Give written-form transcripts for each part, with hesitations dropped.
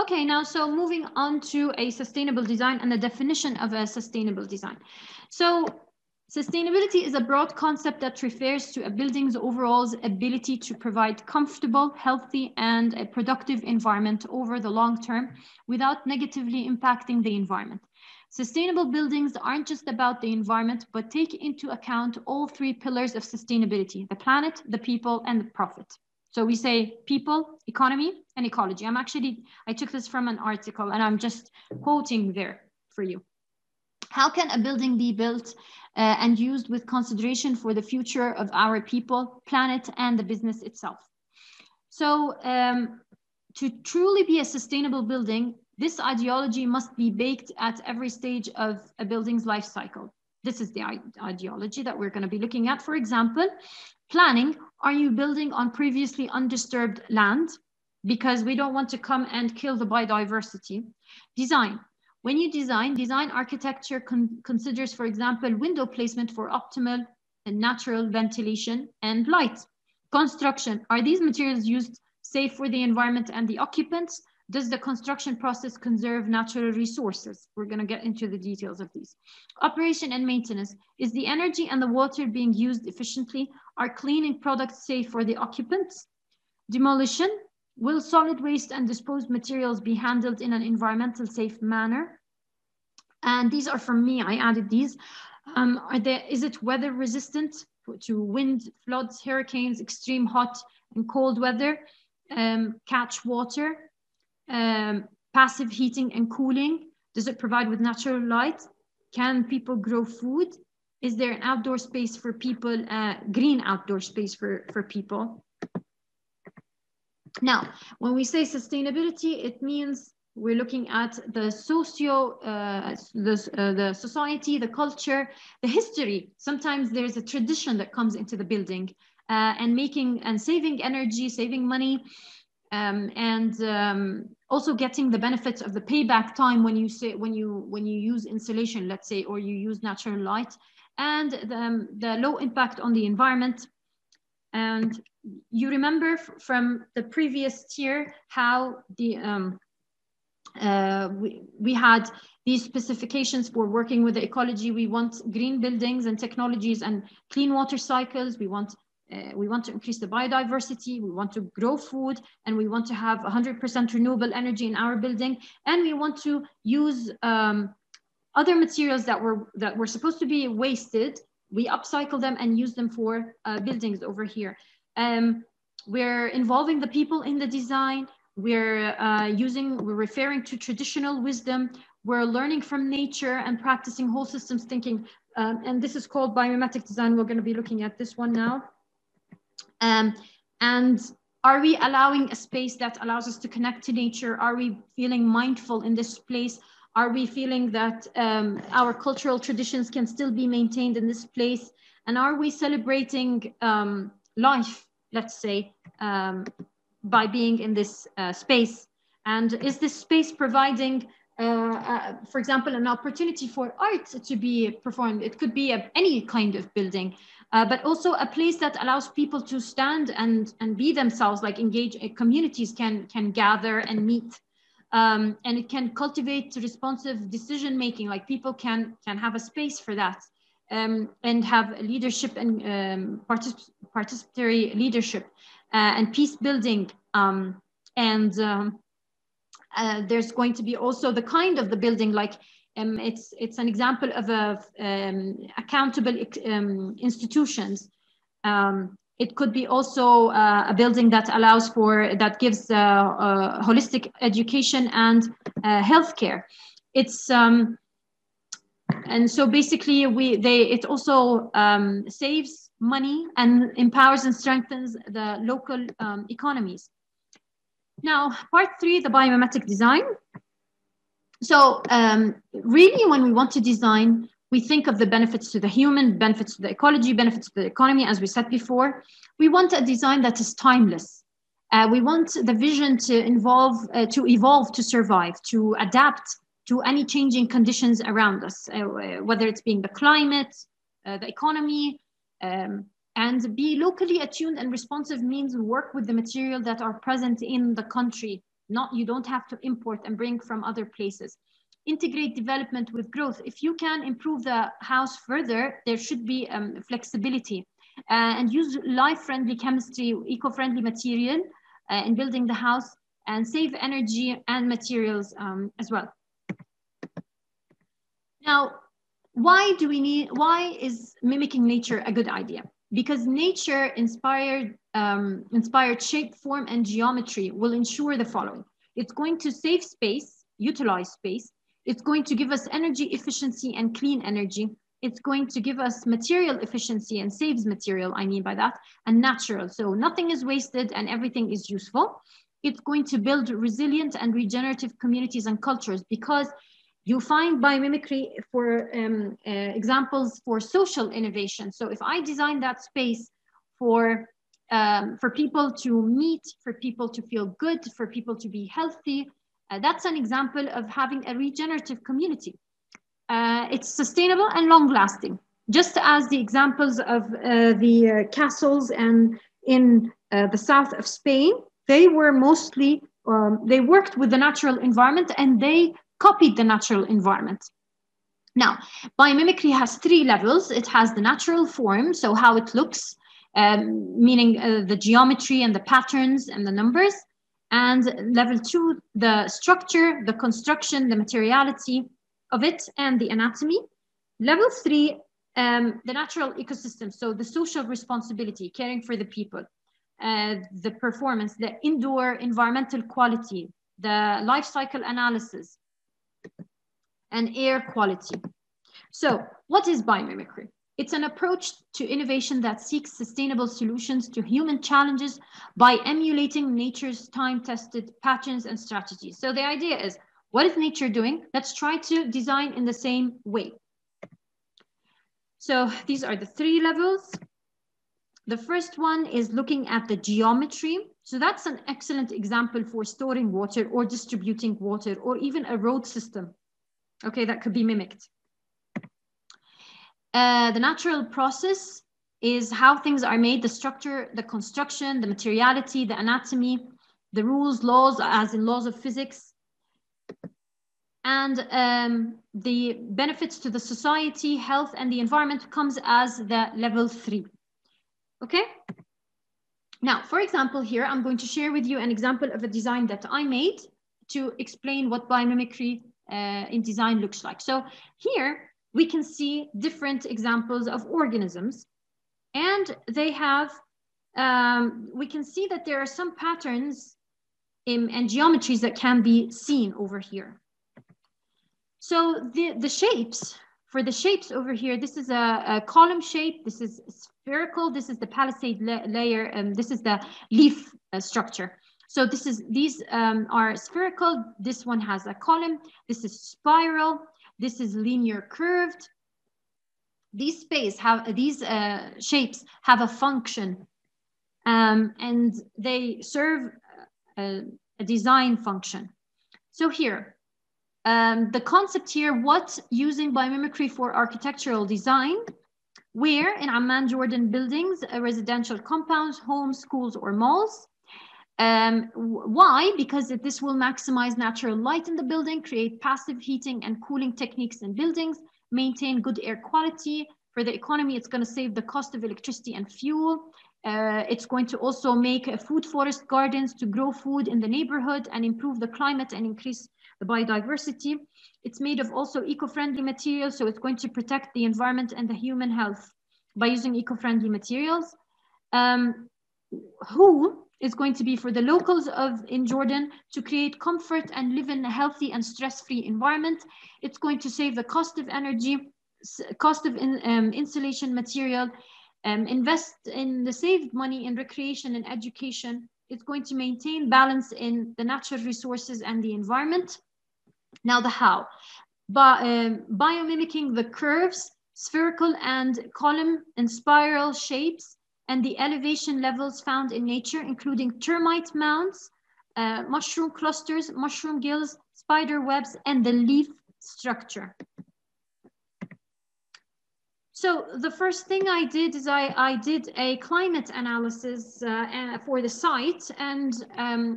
Okay, now, so moving on to a sustainable design and the definition of a sustainable design. So sustainability is a broad concept that refers to a building's overall ability to provide comfortable, healthy, and a productive environment over the long term without negatively impacting the environment. Sustainable buildings aren't just about the environment, but take into account all three pillars of sustainability: the planet, the people, and the profit. So we say people, economy, and ecology. I took this from an article and I'm just quoting there for you. How can a building be built and used with consideration for the future of our people, planet, and the business itself? So to truly be a sustainable building, this ideology must be baked at every stage of a building's life cycle. This is the ideology that we're going to be looking at. For example, planning: are you building on previously undisturbed land? Because we don't want to come and kill the biodiversity. Design: when you design architecture considers, for example, window placement for optimal and natural ventilation and light. Construction: are these materials used safe for the environment and the occupants? Does the construction process conserve natural resources? We're going to get into the details of these. Operation and maintenance: is the energy and the water being used efficiently? Are cleaning products safe for the occupants? Demolition: will solid waste and disposed materials be handled in an environmental safe manner? And these are from me, I added these. Is it weather resistant to wind, floods, hurricanes, extreme hot and cold weather? Catch water? Passive heating and cooling? Does it provide with natural light? Can people grow food? Is there an outdoor space for people, green outdoor space for people? Now, when we say sustainability, it means we're looking at the the society, the culture, the history. Sometimes there's a tradition that comes into the building, and saving energy, saving money, also getting the benefits of the payback time when you use insulation, let's say, or you use natural light, and the low impact on the environment. And you remember from the previous tier how the we had these specifications for working with the ecology. We want green buildings and technologies and clean water cycles. We want to increase the biodiversity. We want to grow food, and we want to have 100% renewable energy in our building. And we want to use other materials that were supposed to be wasted. We upcycle them and use them for buildings over here. We're involving the people in the design. We're referring to traditional wisdom. We're learning from nature and practicing whole systems thinking. And this is called biomimetic design. We're going to be looking at this one now. And are we allowing a space that allows us to connect to nature? Are we feeling mindful in this place? Are we feeling that our cultural traditions can still be maintained in this place? And are we celebrating life, let's say, by being in this space? And is this space providing, for example, an opportunity for art to be performed? It could be any kind of building, but also a place that allows people to stand and be themselves, like engage. Communities can gather and meet. And it can cultivate responsive decision making, like people can have a space for that, and have leadership and participatory leadership and peace building. There's going to be also the kind of the building, like it's an example of accountable institutions. It could be also a building that gives holistic education and healthcare. And so basically it also saves money and empowers and strengthens the local economies. Now, part 3, the biomimetic design. So really, when we want to design, we think of the benefits to the human, benefits to the ecology, benefits to the economy, as we said before. We want a design that is timeless. We want the vision to evolve, to survive, to adapt to any changing conditions around us, whether it's being the climate, the economy, and be locally attuned and responsive means work with the material that are present in the country You don't have to import and bring from other places. Integrate development with growth. If you can improve the house further, there should be flexibility. And use life-friendly chemistry, eco-friendly material in building the house, and save energy and materials as well. Now, why is mimicking nature a good idea? Because nature inspired shape, form, and geometry will ensure the following. It's going to save space, utilize space. It's going to give us energy efficiency and clean energy. It's going to give us material efficiency and saves material, I mean by that, and natural. So nothing is wasted and everything is useful. It's going to build resilient and regenerative communities and cultures, because you find biomimicry for examples for social innovation. So if I design that space for people to meet, for people to feel good, for people to be healthy, that's an example of having a regenerative community. It's sustainable and long-lasting, just as the examples of the castles and in the south of Spain. They were mostly, they worked with the natural environment and they copied the natural environment. Now, biomimicry has 3 levels. It has the natural form, so how it looks, meaning the geometry and the patterns and the numbers. And level 2, the structure, the construction, the materiality of it, and the anatomy. Level 3, the natural ecosystem, so the social responsibility, caring for the people, the performance, the indoor environmental quality, the life cycle analysis, and air quality. So what is biomimicry? It's an approach to innovation that seeks sustainable solutions to human challenges by emulating nature's time-tested patterns and strategies. So the idea is, what is nature doing? Let's try to design in the same way. So these are the 3 levels. The first one is looking at the geometry. So that's an excellent example for storing water or distributing water, or even a road system. Okay, that could be mimicked. The natural process is how things are made, the structure, the construction, the materiality, the anatomy, the rules, laws, as in laws of physics, and the benefits to the society, health, and the environment comes as the level 3. Okay? Now, for example, here, I'm going to share with you an example of a design that I made to explain what biomimicry in design looks like. So here we can see different examples of organisms, and they have, we can see that there are some patterns and geometries that can be seen over here. So the shapes, for the shapes over here, this is a column shape, this is spherical, this is the palisade layer, and this is the leaf structure. So these are spherical, this one has a column, this is spiral, this is linear curved. These shapes have a function, and they serve a design function. So here, the concept here, what using biomimicry for architectural design, where in Amman, Jordan, buildings, residential compounds, homes, schools, or malls. Why? Because this will maximize natural light in the building, create passive heating and cooling techniques in buildings, maintain good air quality. For the economy, it's going to save the cost of electricity and fuel. It's going to also make food forest gardens to grow food in the neighborhood and improve the climate and increase the biodiversity. It's made of also eco-friendly materials, so it's going to protect the environment and the human health by using eco-friendly materials. Who is going to be for the locals in Jordan to create comfort and live in a healthy and stress-free environment. It's going to save the cost of energy, cost of insulation material, invest in the saved money in recreation and education. It's going to maintain balance in the natural resources and the environment. Now the how. Biomimicking the curves, spherical and column and spiral shapes, and the elevation levels found in nature, including termite mounds, mushroom clusters, mushroom gills, spider webs, and the leaf structure. So the first thing I did is I did a climate analysis for the site, and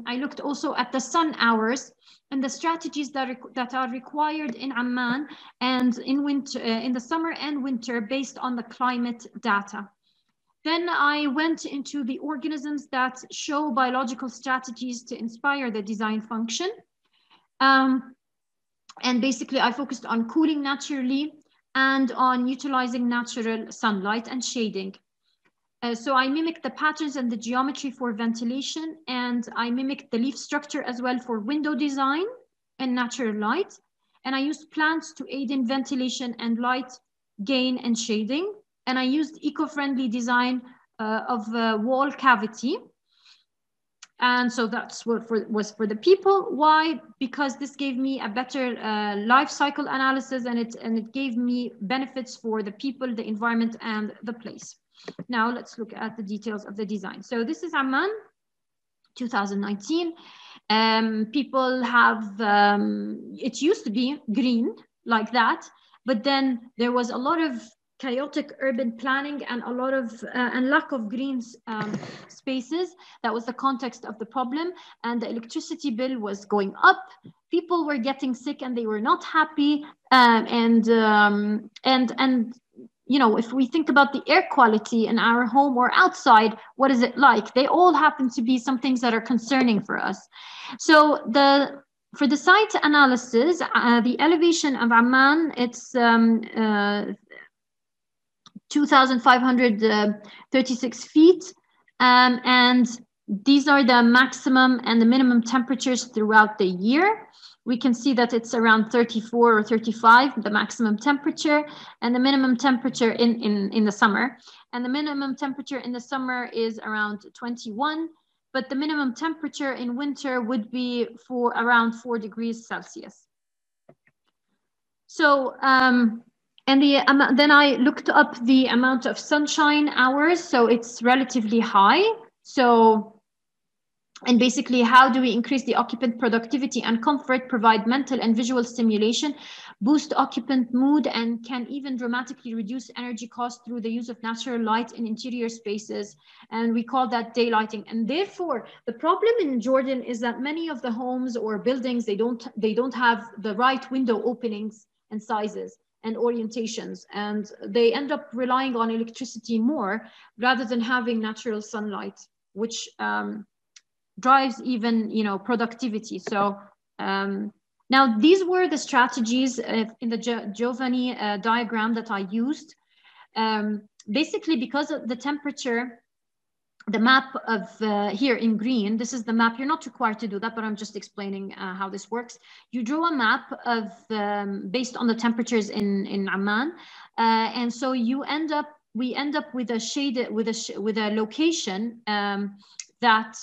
I looked also at the sun hours and the strategies that are required in Amman and in winter, in the summer and winter, based on the climate data. Then I went into the organisms that show biological strategies to inspire the design function. And basically I focused on cooling naturally and on utilizing natural sunlight and shading. So I mimicked the patterns and the geometry for ventilation, and I mimicked the leaf structure as well for window design and natural light. And I used plants to aid in ventilation and light gain and shading. And I used eco-friendly design of wall cavity. And so that's what was for the people. Why? Because this gave me a better life cycle analysis, and it gave me benefits for the people, the environment, and the place. Now let's look at the details of the design. So this is Amman, 2019. People have, it used to be green like that, but then there was a lot of chaotic urban planning and a lot of and lack of green spaces. That was the context of the problem, and the electricity bill was going up. People were getting sick and they were not happy. And you know, if we think about the air quality in our home or outside, what is it like? They all happen to be some things that are concerning for us. So for the site analysis, the elevation of Amman, it's 2,536 feet. And these are the maximum and the minimum temperatures throughout the year. We can see that it's around 34 or 35, the maximum temperature, and the minimum temperature in the summer. And the minimum temperature in the summer is around 21, but the minimum temperature in winter would be for around 4 degrees Celsius. So, and then I looked up the amount of sunshine hours, so it's relatively high. So, and basically, how do we increase the occupant productivity and comfort, provide mental and visual stimulation, boost occupant mood, and can even dramatically reduce energy costs through the use of natural light in interior spaces. And we call that daylighting. And therefore, the problem in Jordan is that many of the homes or buildings, they don't have the right window openings and sizes and orientations, and they end up relying on electricity more rather than having natural sunlight, which drives even, you know, productivity. So now these were the strategies in the Giovanni diagram that I used. Basically, because of the temperature, the map of here in green, this is the map. You're not required to do that, but I'm just explaining how this works. You draw a map of based on the temperatures in Amman, and so we end up with a shaded with a location that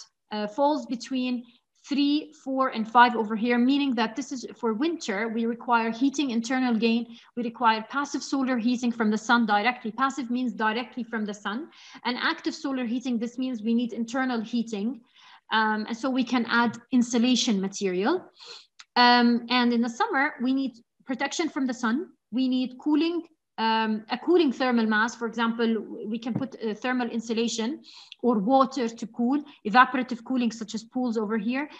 falls between 3, 4, and 5 over here, meaning that this is for winter. We require heating, internal gain. We require passive solar heating from the sun directly. Passive means directly from the sun. And active solar heating, this means we need internal heating. And so we can add insulation material. And in the summer, we need protection from the sun. We need cooling, a cooling thermal mass. For example, we can put thermal insulation or water to cool, evaporative cooling such as pools over here,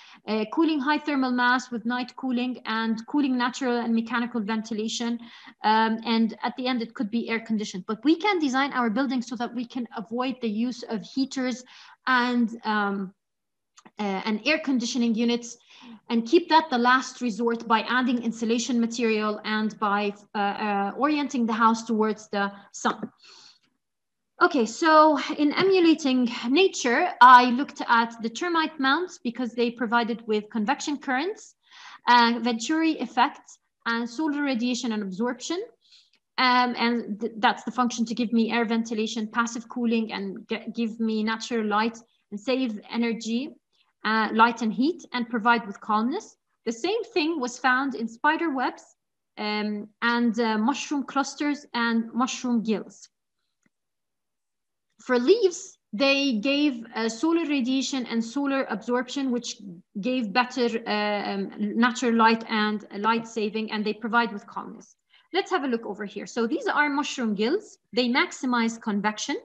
cooling high thermal mass with night cooling, and cooling natural and mechanical ventilation. And at the end, it could be air conditioned. But we can design our buildings so that we can avoid the use of heaters and air conditioning units, and keep that the last resort by adding insulation material and by orienting the house towards the sun. Okay, so in emulating nature, I looked at the termite mounts because they provided with convection currents, Venturi effects, and solar radiation and absorption. And that's the function to give me air ventilation, passive cooling, and give me natural light and save energy. Light and heat, and provide with calmness. The same thing was found in spider webs and mushroom clusters and mushroom gills. For leaves, they gave solar radiation and solar absorption, which gave better natural light and light saving, and they provide with calmness. let's have a look over here. So these are mushroom gills. They maximize convection.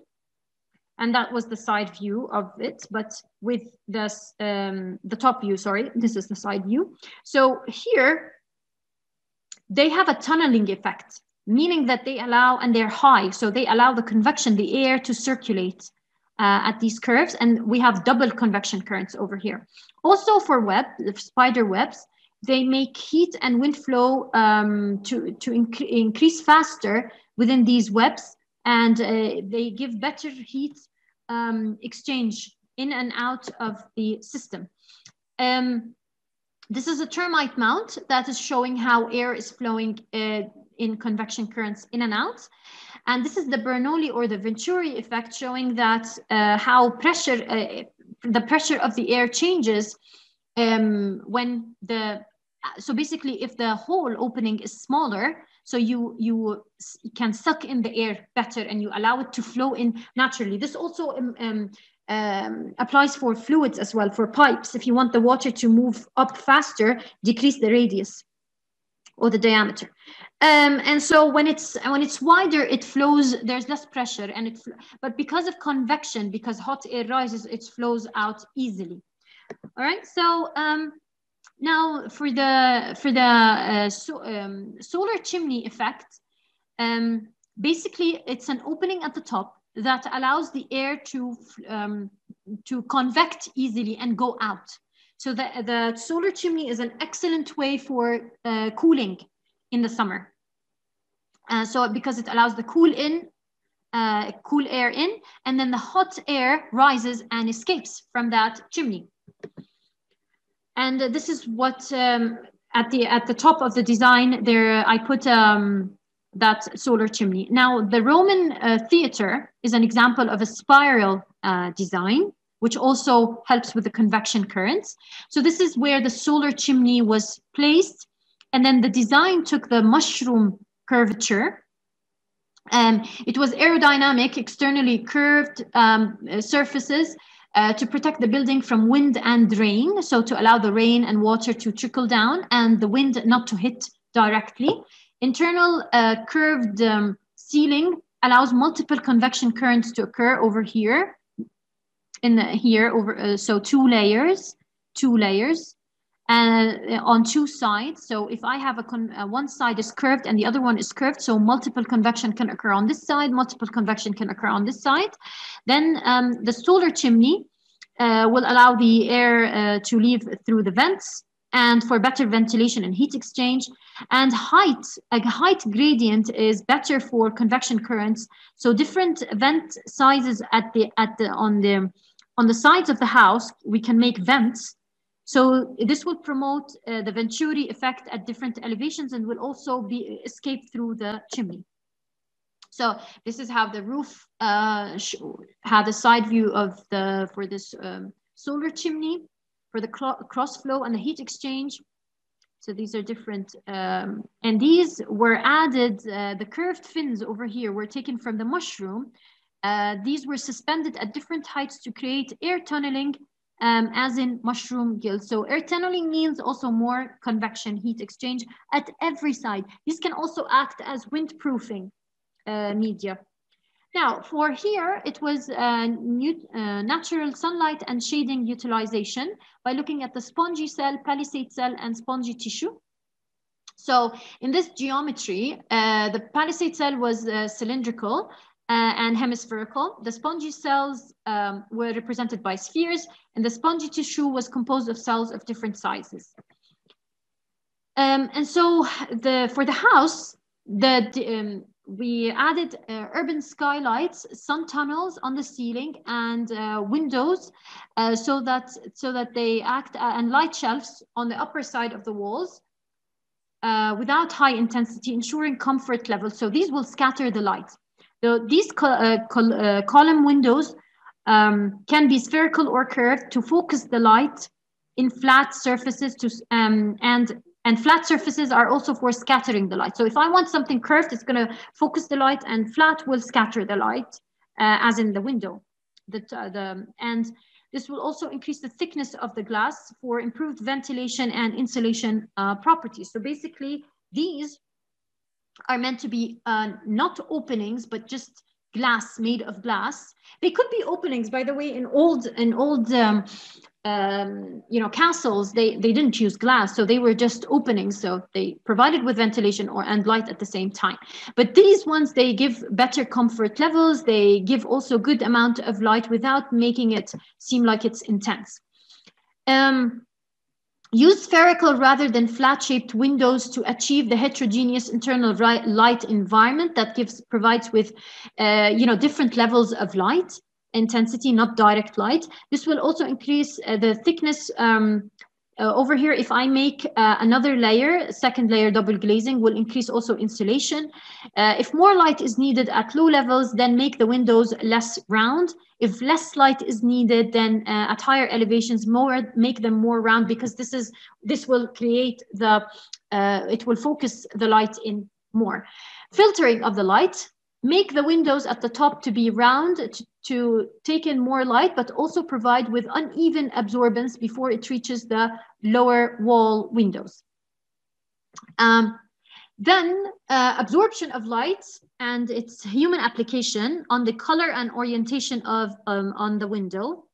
And that was the side view of it, but with this, the top view, sorry, this is the side view. So here, they have a tunneling effect, meaning that they allow, and they're high, so they allow the convection, the air to circulate at these curves, and we have double convection currents over here. Also for spider webs, they make heat and wind flow to increase faster within these webs, and they give better heat exchange in and out of the system. This is a termite mount that is showing how air is flowing in convection currents in and out. And this is the Bernoulli or the Venturi effect, showing that how the pressure of the air changes when so basically if the hole opening is smaller, so you can suck in the air better and you allow it to flow in naturally. This also applies for fluids as well, for pipes. If you want the water to move up faster, decrease the radius or the diameter. And so when it's wider, it flows, there's less pressure, and but because of convection, because hot air rises, it flows out easily. All right, so now for the solar chimney effect, basically it's an opening at the top that allows the air to convect easily and go out. So the solar chimney is an excellent way for cooling in the summer. So because it allows the cool air in, and then the hot air rises and escapes from that chimney. And this is what at the top of the design there I put that solar chimney. Now the Roman theater is an example of a spiral design, which also helps with the convection currents. So this is where the solar chimney was placed, and then the design took the mushroom curvature. It was aerodynamic, externally curved surfaces to protect the building from wind and rain, so to allow the rain and water to trickle down and the wind not to hit directly. Internal curved ceiling allows multiple convection currents to occur over here, so two layers, on two sides. So if I have one side is curved and the other one is curved, so multiple convection can occur on this side, multiple convection can occur on this side. Then the solar chimney will allow the air to leave through the vents and for better ventilation and heat exchange. And a height gradient is better for convection currents. So different vent sizes on the sides of the house, we can make vents. So this will promote the Venturi effect at different elevations and will also escape through the chimney. So this is how the roof had a side view of for this solar chimney, for the cross flow and the heat exchange. So these are different, and these were added, the curved fins over here were taken from the mushroom. These were suspended at different heights to create air tunneling, as in mushroom gills. So air tunneling means also more convection, heat exchange at every side. These can also act as windproofing media. Now for here, it was natural sunlight and shading utilization by looking at the spongy cell, palisade cell, and spongy tissue. So in this geometry, the palisade cell was cylindrical and hemispherical. The spongy cells were represented by spheres, and the spongy tissue was composed of cells of different sizes. And so for the house, we added urban skylights, sun tunnels on the ceiling, and windows, so that they act, and light shelves on the upper side of the walls without high intensity, ensuring comfort level. So these will scatter the light. These column windows can be spherical or curved to focus the light in flat surfaces and flat surfaces are also for scattering the light. So if I want something curved, it's going to focus the light, and flat will scatter the light, as in the window. And this will also increase the thickness of the glass for improved ventilation and insulation properties. So basically, these are meant to be not openings, but just glass, made of glass. They could be openings, by the way, in old you know, castles, they didn't use glass, so they were just openings, so they provided with ventilation and light at the same time. But these ones, they give better comfort levels, they give also good amount of light without making it seem like it's intense. Use spherical rather than flat-shaped windows to achieve the heterogeneous internal light environment that provides with you know, different levels of light intensity, not direct light. This will also increase the thickness. Over here, if I make another layer, second layer double glazing, will increase also insulation. If more light is needed at low levels, then make the windows less round. If less light is needed, then at higher elevations, make them more round, because this will create it will focus the light in more. Filtering of the light. Make the windows at the top to be round to take in more light, but also provide with uneven absorbance before it reaches the lower wall windows. Then absorption of light and its human application on the color and orientation of the window.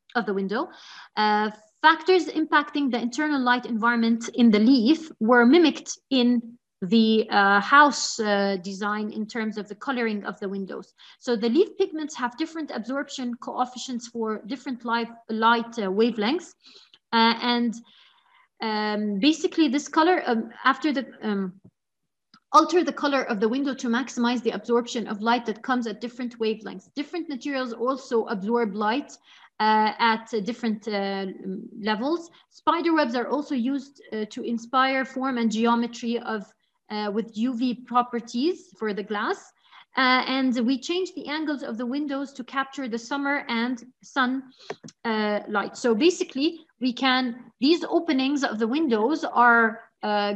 Factors impacting the internal light environment in the leaf were mimicked in the house design in terms of the coloring of the windows. So the leaf pigments have different absorption coefficients for different light wavelengths. Basically this color, alter the color of the window to maximize the absorption of light that comes at different wavelengths. Different materials also absorb light at different levels. Spider webs are also used to inspire form and geometry with UV properties for the glass. And we change the angles of the windows to capture the summer and sun light. So basically, these openings of the windows are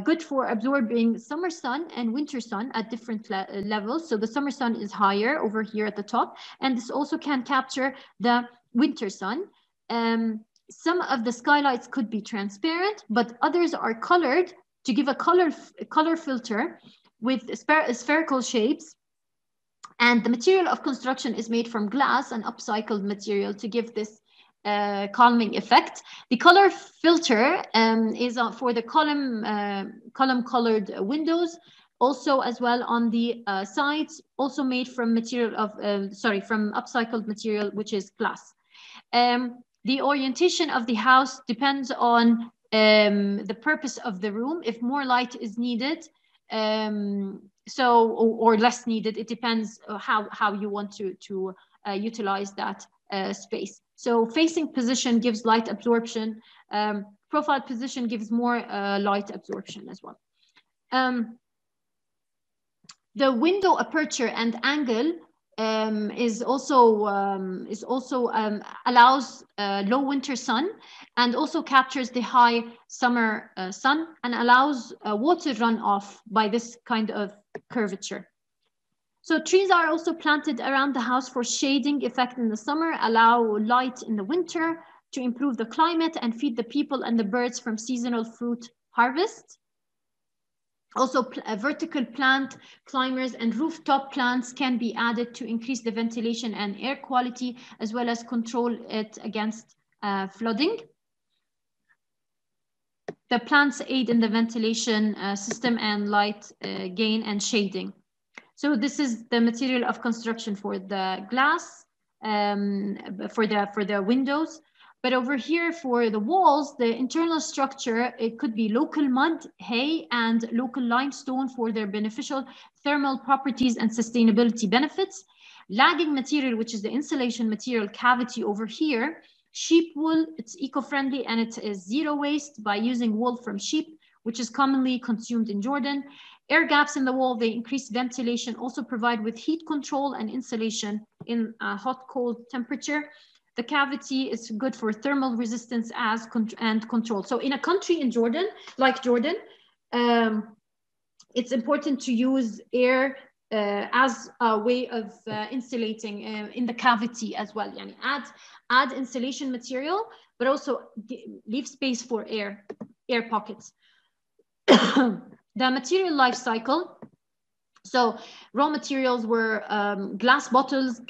good for absorbing summer sun and winter sun at different levels. So the summer sun is higher over here at the top, and this also can capture the winter sun. Some of the skylights could be transparent, but others are colored to give a color filter with spherical shapes. And the material of construction is made from glass and upcycled material to give this calming effect. The color filter is for the column colored windows, also as well on the sides, also made from material of from upcycled material, which is glass. The orientation of the house depends on the purpose of the room. If more light is needed, or less needed, it depends how you want to utilize that space. So facing position gives light absorption. Profile position gives more light absorption as well. The window aperture and angle allows low winter sun and also captures the high summer sun and allows water runoff by this kind of curvature. So trees are also planted around the house for shading effect in the summer, allow light in the winter to improve the climate and feed the people and the birds from seasonal fruit harvest. Also, vertical plant climbers and rooftop plants can be added to increase the ventilation and air quality, as well as control it against flooding. The plants aid in the ventilation system and light gain and shading. So this is the material of construction for the glass, for the windows. But over here for the walls, the internal structure, it could be local mud, hay, and local limestone for their beneficial thermal properties and sustainability benefits. Lagging material, which is the insulation material cavity over here, sheep wool, it's eco-friendly and it is zero waste by using wool from sheep, which is commonly consumed in Jordan. Air gaps in the wall, they increase ventilation, also provide with heat control and insulation in a hot, cold temperature. The cavity is good for thermal resistance and control. So in a country in Jordan, like Jordan, it's important to use air as a way of insulating in the cavity as well. Yani add insulation material, but also leave space for air pockets. The material life cycle. So raw materials were glass bottles,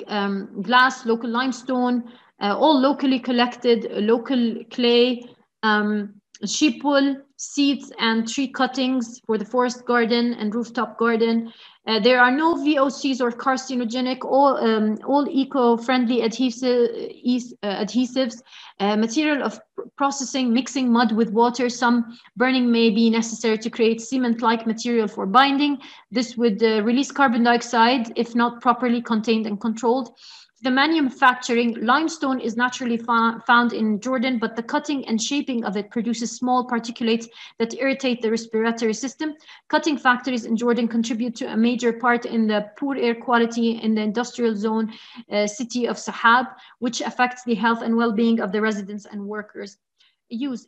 glass, local limestone, all locally collected, local clay, sheep wool, seeds, and tree cuttings for the forest garden and rooftop garden. There are no VOCs or carcinogenic, all eco-friendly adhesives, material of processing, mixing mud with water. Some burning may be necessary to create cement-like material for binding. This would release carbon dioxide if not properly contained and controlled. The manufacturing, limestone is naturally found in Jordan, but the cutting and shaping of it produces small particulates that irritate the respiratory system. Cutting factories in Jordan contribute to a major part in the poor air quality in the industrial zone city of Sahab, which affects the health and well-being of the residents and workers. This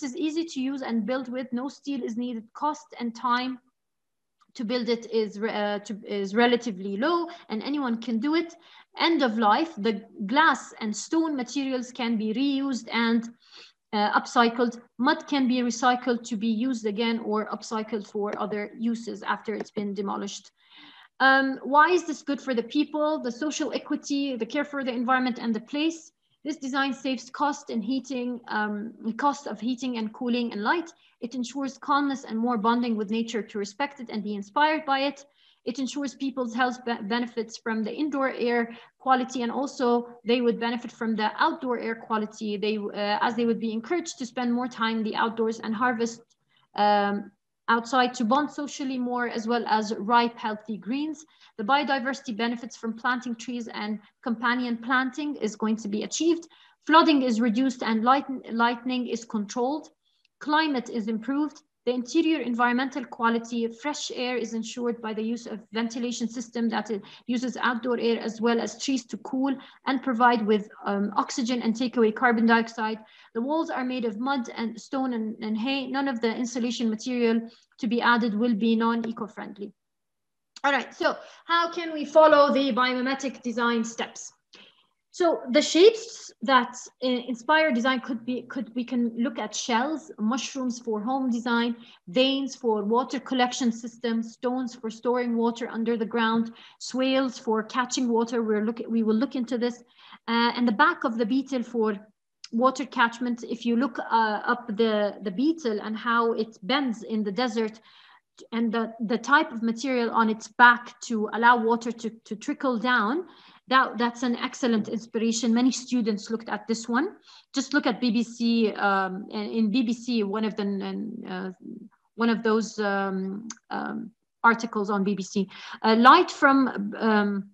is easy to use and build with. No steel is needed. Cost and time to build it is relatively low, and anyone can do it. End of life, the glass and stone materials can be reused and upcycled. Mud can be recycled to be used again or upcycled for other uses after it's been demolished. Why is this good for the people? The social equity, the care for the environment and the place. This design saves cost and heating, cost of heating and cooling and light. It ensures calmness and more bonding with nature to respect it and be inspired by it. It ensures people's health benefits from the indoor air quality, and also they would benefit from the outdoor air quality. As they would be encouraged to spend more time in the outdoors and harvest outside to bond socially more, as well as ripe, healthy greens. The biodiversity benefits from planting trees and companion planting is going to be achieved. Flooding is reduced and lightning is controlled. Climate is improved. The interior environmental quality, fresh air is ensured by the use of ventilation system that uses outdoor air as well as trees to cool and provide with oxygen and take away carbon dioxide. The walls are made of mud and stone and hay. None of the insulation material to be added will be non-eco-friendly. All right, so how can we follow the biomimetic design steps? So the shapes that inspire design we can look at shells, mushrooms for home design, veins for water collection systems, stones for storing water under the ground, swales for catching water. We will look into this, and the back of the beetle for water catchment. If you look up the beetle and how it bends in the desert, and the type of material on its back to allow water to trickle down, that's an excellent inspiration. Many students looked at this one. Just look at BBC, in BBC, one of those articles on BBC. Light from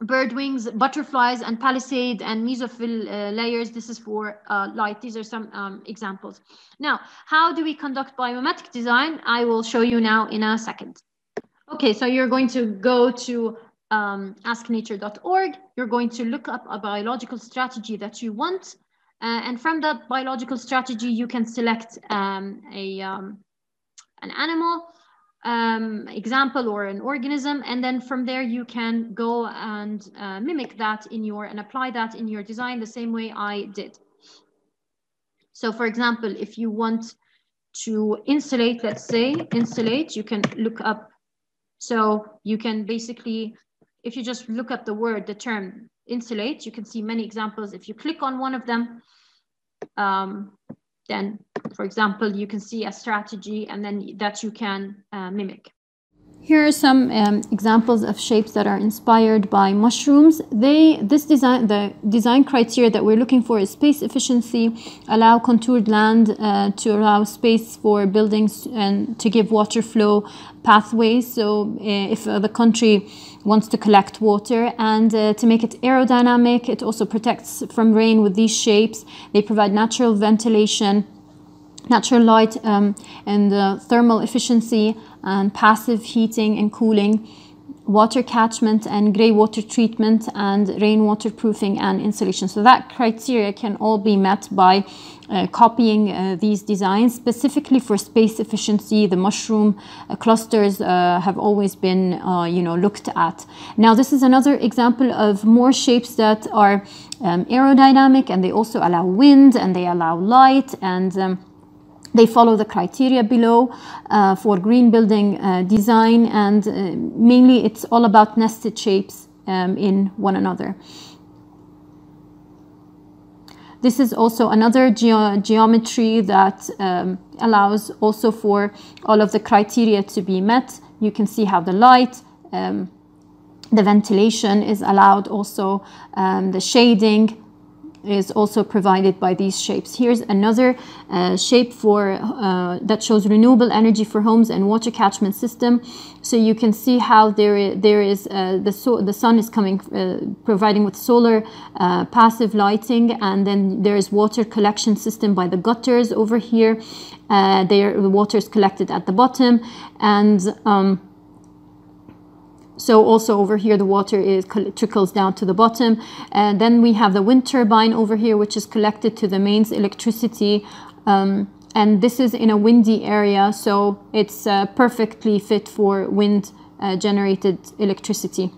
bird wings, butterflies, and palisade and mesophyll layers. This is for light. These are some examples. Now, how do we conduct biomimetic design? I will show you now in a second. Okay, so you're going to go to asknature.org. You're going to look up a biological strategy that you want. And from that biological strategy, you can select an animal example or an organism. And then from there, you can go and mimic that and apply that in your design the same way I did. So for example, if you want to insulate, let's say insulate, you can look up. So you can basically, if you just look up the term insulate, you can see many examples. If you click on one of them, then, for example, you can see a strategy and then that you can mimic. Here are some examples of shapes that are inspired by mushrooms. The design criteria that we're looking for is space efficiency, allow contoured land to allow space for buildings and to give water flow pathways. So if the country wants to collect water, and to make it aerodynamic, it also protects from rain with these shapes. They provide natural ventilation, natural light, and thermal efficiency, and passive heating and cooling, water catchment and grey water treatment, and rainwater proofing and insulation. So that criteria can all be met by copying these designs. Specifically for space efficiency, the mushroom clusters have always been looked at. Now this is another example of more shapes that are aerodynamic, and they also allow wind and they allow light, and They follow the criteria below for green building design, and mainly it's all about nested shapes in one another. This is also another geometry that allows also for all of the criteria to be met. You can see how the light, the ventilation is allowed, also the shading is also provided by these shapes. Here's another shape for that shows renewable energy for homes and water catchment system. So you can see how there is the sun is coming, providing with solar passive lighting, and then there is water collection system by the gutters over here. The water is collected at the bottom, and so also over here the water trickles down to the bottom. And then we have the wind turbine over here, which is collected to the mains electricity, and this is in a windy area, so it's perfectly fit for wind generated electricity.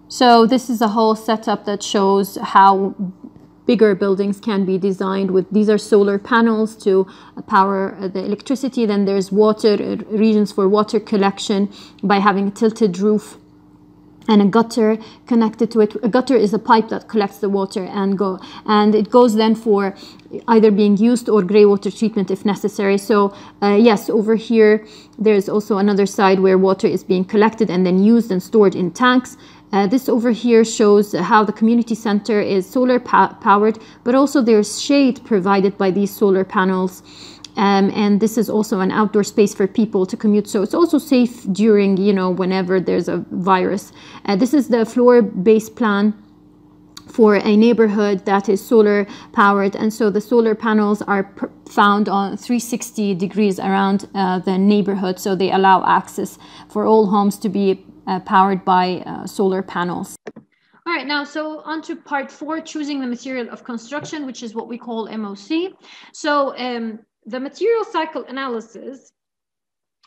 So this is a whole setup that shows how bigger buildings can be designed with. These are solar panels to power the electricity. Then there's water regions for water collection by having a tilted roof and a gutter connected to it. A gutter is a pipe that collects the water and it goes then for either being used or gray water treatment if necessary. So yes, over here there's also another side where water is being collected and then used and stored in tanks. This over here shows how the community center is solar powered, but also there's shade provided by these solar panels. And this is also an outdoor space for people to commute. So it's also safe during, whenever there's a virus. This is the floor-based plan for a neighborhood that is solar powered. And so the solar panels are found on 360 degrees around the neighborhood. So they allow access for all homes to be powered by solar panels. All right, now so on to part 4, choosing the material of construction, which is what we call MOC. So the material cycle analysis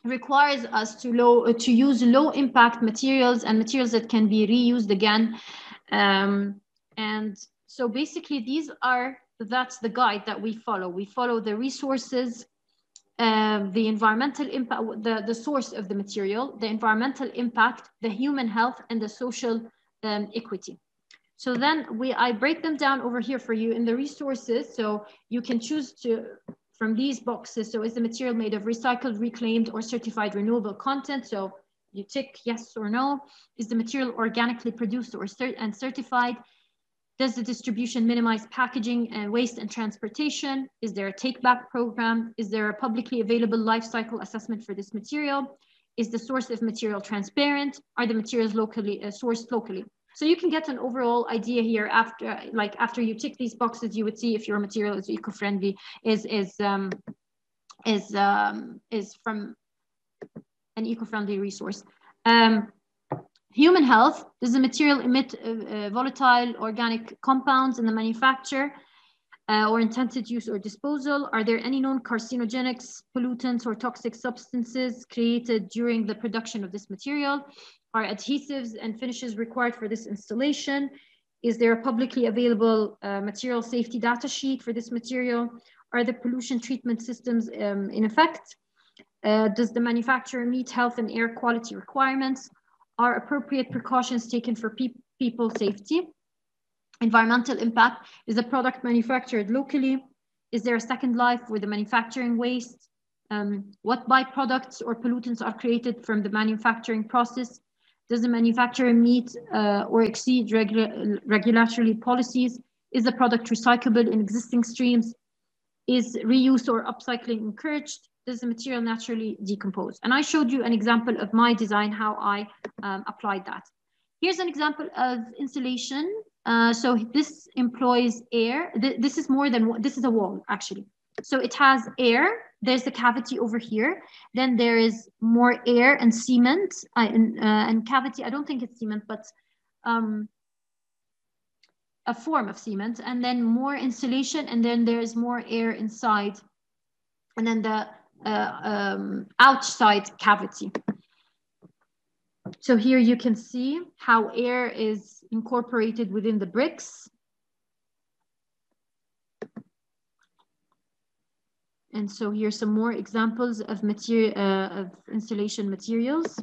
requires us to use low impact materials and materials that can be reused again. And so basically that's the guide that we follow. We follow the resources, the environmental impact, the source of the material, the environmental impact, the human health, and the social equity. So then I break them down over here for you in the resources. So you can choose from these boxes. So is the material made of recycled, reclaimed, or certified renewable content? So you tick yes or no. Is the material organically produced and certified? Does the distribution minimize packaging and waste and transportation? Is there a take-back program? Is there a publicly available life cycle assessment for this material? Is the source of material transparent? Are the materials locally sourced locally? So you can get an overall idea here after you tick these boxes. You would see if your material is eco-friendly, is from an eco-friendly resource. Human health, does the material emit volatile organic compounds in the manufacture or intended use or disposal? Are there any known carcinogenics, pollutants, or toxic substances created during the production of this material? Are adhesives and finishes required for this installation? Is there a publicly available material safety data sheet for this material? Are the pollution treatment systems in effect? Does the manufacturer meet health and air quality requirements? Are appropriate precautions taken for people safety? Environmental impact, is the product manufactured locally? Is there a second life for the manufacturing waste? What byproducts or pollutants are created from the manufacturing process? Does the manufacturer meet or exceed regulatory policies? Is the product recyclable in existing streams? Is reuse or upcycling encouraged? Does the material naturally decompose? And I showed you an example of my design, how I applied that. Here's an example of insulation. So this employs air. This is more than one. This is a wall, actually. So it has air. There's the cavity over here. Then there is more air and cement. And cavity, I don't think it's cement, but a form of cement. And then more insulation. And then there's more air inside. And then the outside cavity. So here you can see how air is incorporated within the bricks. And so here's some more examples of insulation materials.